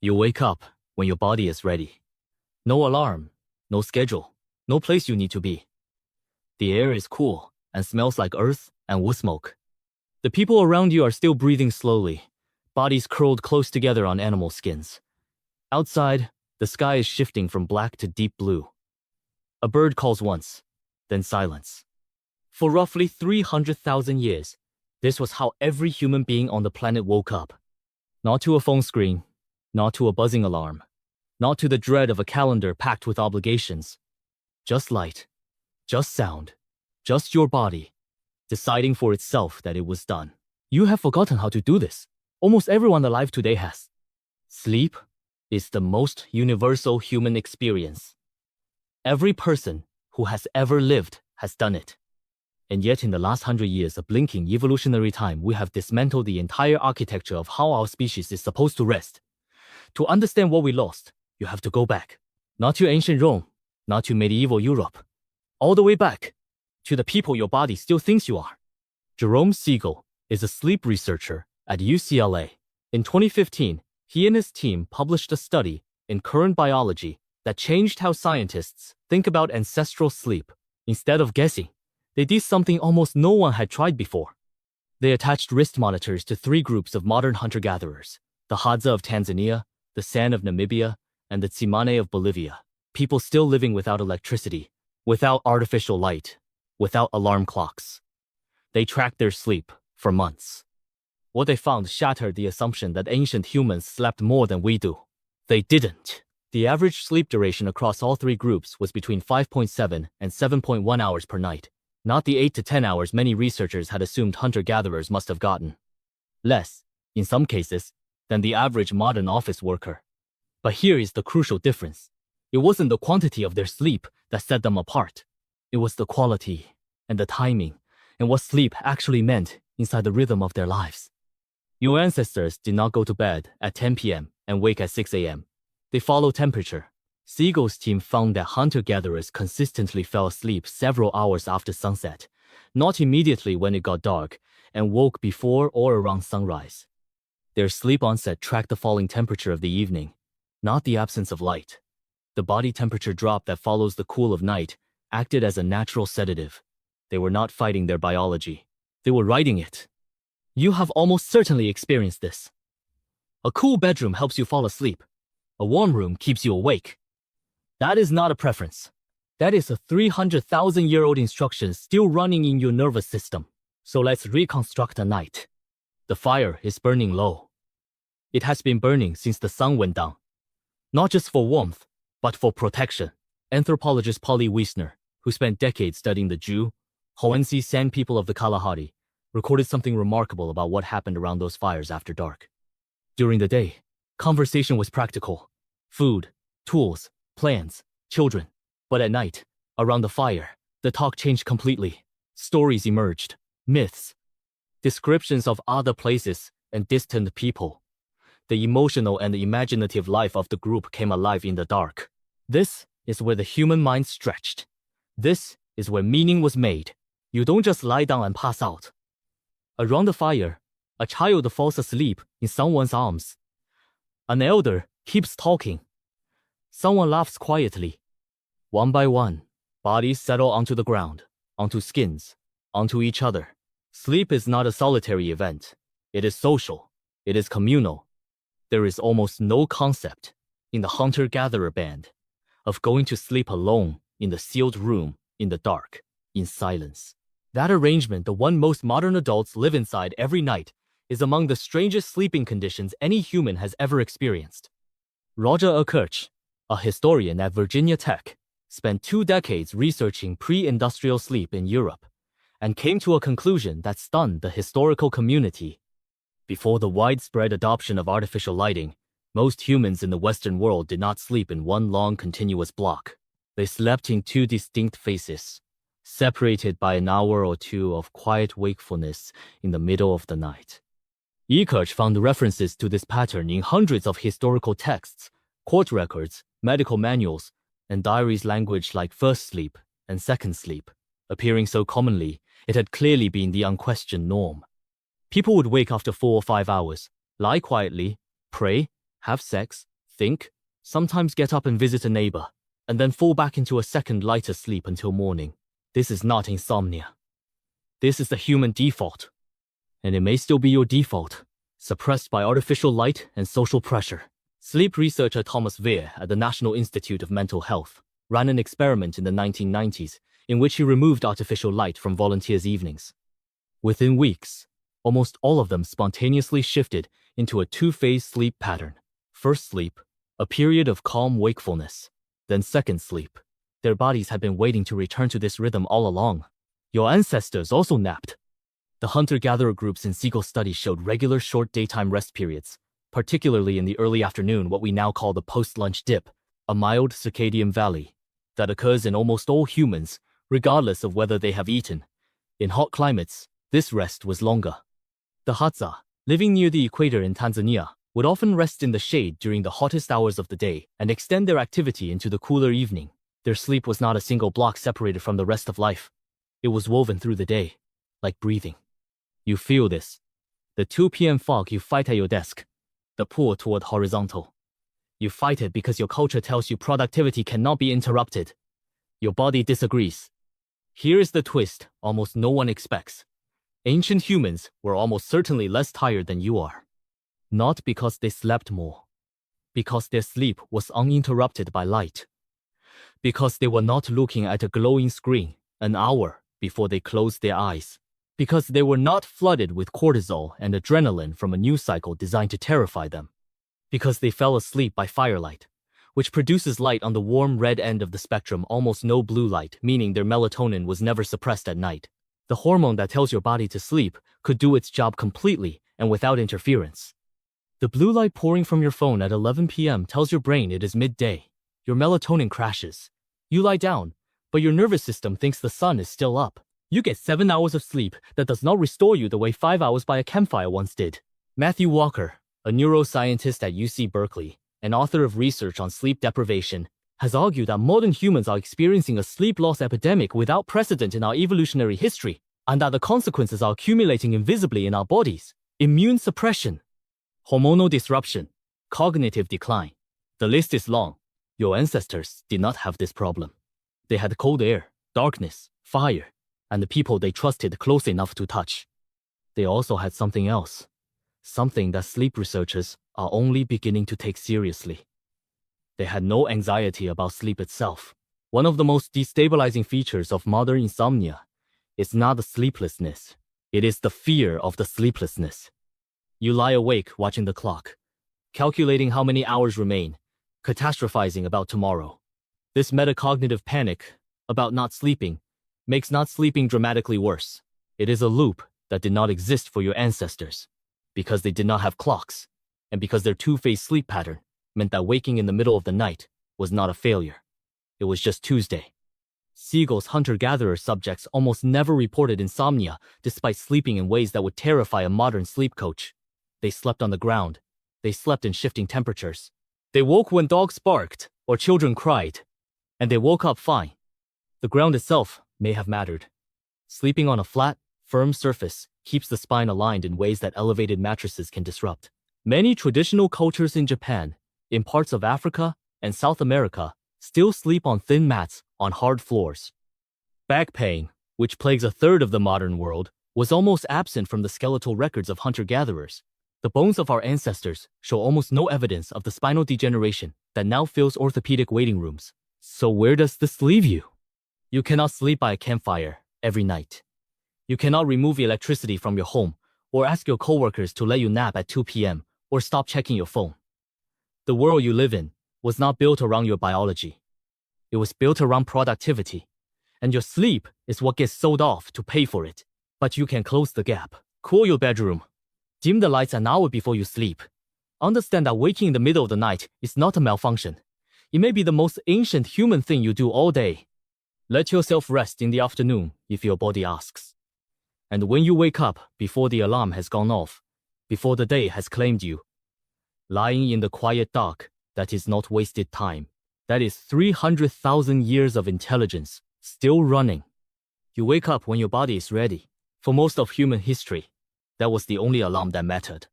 You wake up when your body is ready. No alarm, no schedule, no place you need to be. The air is cool and smells like earth and wood smoke. The people around you are still breathing slowly, bodies curled close together on animal skins. Outside, the sky is shifting from black to deep blue. A bird calls once, then silence. For roughly 300,000 years, this was how every human being on the planet woke up. Not to a phone screen, not to a buzzing alarm, not to the dread of a calendar packed with obligations. Just light, just sound, just your body, deciding for itself that it was done. You have forgotten how to do this. Almost everyone alive today has. Sleep is the most universal human experience. Every person who has ever lived has done it. And yet in the last 100 years of blinking evolutionary time, we have dismantled the entire architecture of how our species is supposed to rest. To understand what we lost, you have to go back. Not to ancient Rome, not to medieval Europe. All the way back to the people your body still thinks you are. Jerome Siegel is a sleep researcher at UCLA. In 2015, he and his team published a study in Current Biology that changed how scientists think about ancestral sleep. Instead of guessing, they did something almost no one had tried before. They attached wrist monitors to 3 groups of modern hunter-gatherers: the Hadza of Tanzania, the San of Namibia, and the Tsimane of Bolivia. People still living without electricity, without artificial light, without alarm clocks. They tracked their sleep for months. What they found shattered the assumption that ancient humans slept more than we do. They didn't. The average sleep duration across all 3 groups was between 5.7 and 7.1 hours per night, not the 8 to 10 hours many researchers had assumed hunter-gatherers must have gotten. Less, in some cases, than the average modern office worker. But here is the crucial difference. It wasn't the quantity of their sleep that set them apart. It was the quality and the timing and what sleep actually meant inside the rhythm of their lives. Your ancestors did not go to bed at 10 p.m. and wake at 6 a.m. They followed temperature. Siegel's team found that hunter-gatherers consistently fell asleep several hours after sunset, not immediately when it got dark, and woke before or around sunrise. Their sleep onset tracked the falling temperature of the evening, not the absence of light. The body temperature drop that follows the cool of night acted as a natural sedative. They were not fighting their biology. They were riding it. You have almost certainly experienced this. A cool bedroom helps you fall asleep. A warm room keeps you awake. That is not a preference. That is a 300,000-year-old instruction still running in your nervous system. So let's reconstruct a night. The fire is burning low. It has been burning since the sun went down. Not just for warmth, but for protection. Anthropologist Wiessner, who spent decades studying the Jew, Hoensi San people of the Kalahari, recorded something remarkable about what happened around those fires after dark. During the day, conversation was practical. Food, tools, plans, children. But at night, around the fire, the talk changed completely. Stories emerged, myths, descriptions of other places and distant people. The emotional and imaginative life of the group came alive in the dark. This is where the human mind stretched. This is where meaning was made. You don't just lie down and pass out. Around the fire, a child falls asleep in someone's arms. An elder keeps talking. Someone laughs quietly. One by one, bodies settle onto the ground, onto skins, onto each other. Sleep is not a solitary event. It is social. It is communal. There is almost no concept in the hunter-gatherer band of going to sleep alone in the sealed room, in the dark, in silence. That arrangement, the one most modern adults live inside every night, is among the strangest sleeping conditions any human has ever experienced. Roger Ekirch, a historian at Virginia Tech, spent 2 decades researching pre-industrial sleep in Europe and came to a conclusion that stunned the historical community. Before the widespread adoption of artificial lighting, most humans in the Western world did not sleep in one long continuous block. They slept in 2 distinct phases, separated by an hour or 2 of quiet wakefulness in the middle of the night. Ekirch found references to this pattern in hundreds of historical texts, court records, medical manuals, and diaries language like first sleep and second sleep. Appearing so commonly, it had clearly been the unquestioned norm. People would wake after 4 or 5 hours, lie quietly, pray, have sex, think, sometimes get up and visit a neighbor, and then fall back into a second lighter sleep until morning. This is not insomnia. This is the human default. And it may still be your default, suppressed by artificial light and social pressure. Sleep researcher Thomas Wehr at the National Institute of Mental Health ran an experiment in the 1990s in which he removed artificial light from volunteers' evenings. Within weeks, almost all of them spontaneously shifted into a two-phase sleep pattern. First sleep, a period of calm wakefulness. Then second sleep. Their bodies had been waiting to return to this rhythm all along. Your ancestors also napped. The hunter-gatherer groups in Siegel studies showed regular short daytime rest periods, particularly in the early afternoon, what we now call the post-lunch dip, a mild circadian valley that occurs in almost all humans, regardless of whether they have eaten. In hot climates, this rest was longer. The Hadza, living near the equator in Tanzania, would often rest in the shade during the hottest hours of the day and extend their activity into the cooler evening. Their sleep was not a single block separated from the rest of life. It was woven through the day, like breathing. You feel this. The 2 p.m. fog you fight at your desk. The pull toward horizontal. You fight it because your culture tells you productivity cannot be interrupted. Your body disagrees. Here is the twist almost no one expects. Ancient humans were almost certainly less tired than you are. Not because they slept more. Because their sleep was uninterrupted by light. Because they were not looking at a glowing screen an hour before they closed their eyes. Because they were not flooded with cortisol and adrenaline from a news cycle designed to terrify them. Because they fell asleep by firelight, which produces light on the warm red end of the spectrum, almost no blue light, meaning their melatonin was never suppressed at night. The hormone that tells your body to sleep could do its job completely and without interference. The blue light pouring from your phone at 11 p.m. tells your brain it is midday. Your melatonin crashes. You lie down, but your nervous system thinks the sun is still up. You get 7 hours of sleep that does not restore you the way 5 hours by a campfire once did. Matthew Walker, a neuroscientist at UC Berkeley, and author of research on sleep deprivation, has argued that modern humans are experiencing a sleep loss epidemic without precedent in our evolutionary history, and that the consequences are accumulating invisibly in our bodies. Immune suppression, hormonal disruption, cognitive decline. The list is long. Your ancestors did not have this problem. They had cold air, darkness, fire, and the people they trusted close enough to touch. They also had something else, something that sleep researchers are only beginning to take seriously. They had no anxiety about sleep itself. One of the most destabilizing features of modern insomnia is not the sleeplessness, it is the fear of the sleeplessness. You lie awake watching the clock, calculating how many hours remain, catastrophizing about tomorrow. This metacognitive panic about not sleeping makes not sleeping dramatically worse. It is a loop that did not exist for your ancestors, because they did not have clocks, and because their two-phase sleep pattern meant that waking in the middle of the night was not a failure. It was just Tuesday. Siegel's hunter-gatherer subjects almost never reported insomnia despite sleeping in ways that would terrify a modern sleep coach. They slept on the ground. They slept in shifting temperatures. They woke when dogs barked or children cried, and they woke up fine. The ground itself may have mattered. Sleeping on a flat, firm surface keeps the spine aligned in ways that elevated mattresses can disrupt. Many traditional cultures in Japan, in parts of Africa and South America, still sleep on thin mats on hard floors. Back pain, which plagues a third of the modern world, was almost absent from the skeletal records of hunter-gatherers. The bones of our ancestors show almost no evidence of the spinal degeneration that now fills orthopedic waiting rooms. So where does this leave you? You cannot sleep by a campfire every night. You cannot remove electricity from your home or ask your coworkers to let you nap at 2 p.m. or stop checking your phone. The world you live in was not built around your biology. It was built around productivity, and your sleep is what gets sold off to pay for it. But you can close the gap. Cool your bedroom. Dim the lights an hour before you sleep. Understand that waking in the middle of the night is not a malfunction. It may be the most ancient human thing you do all day. Let yourself rest in the afternoon if your body asks. And when you wake up before the alarm has gone off, before the day has claimed you, lying in the quiet dark, that is not wasted time. That is 300,000 years of intelligence still running. You wake up when your body is ready. For most of human history, that was the only alarm that mattered.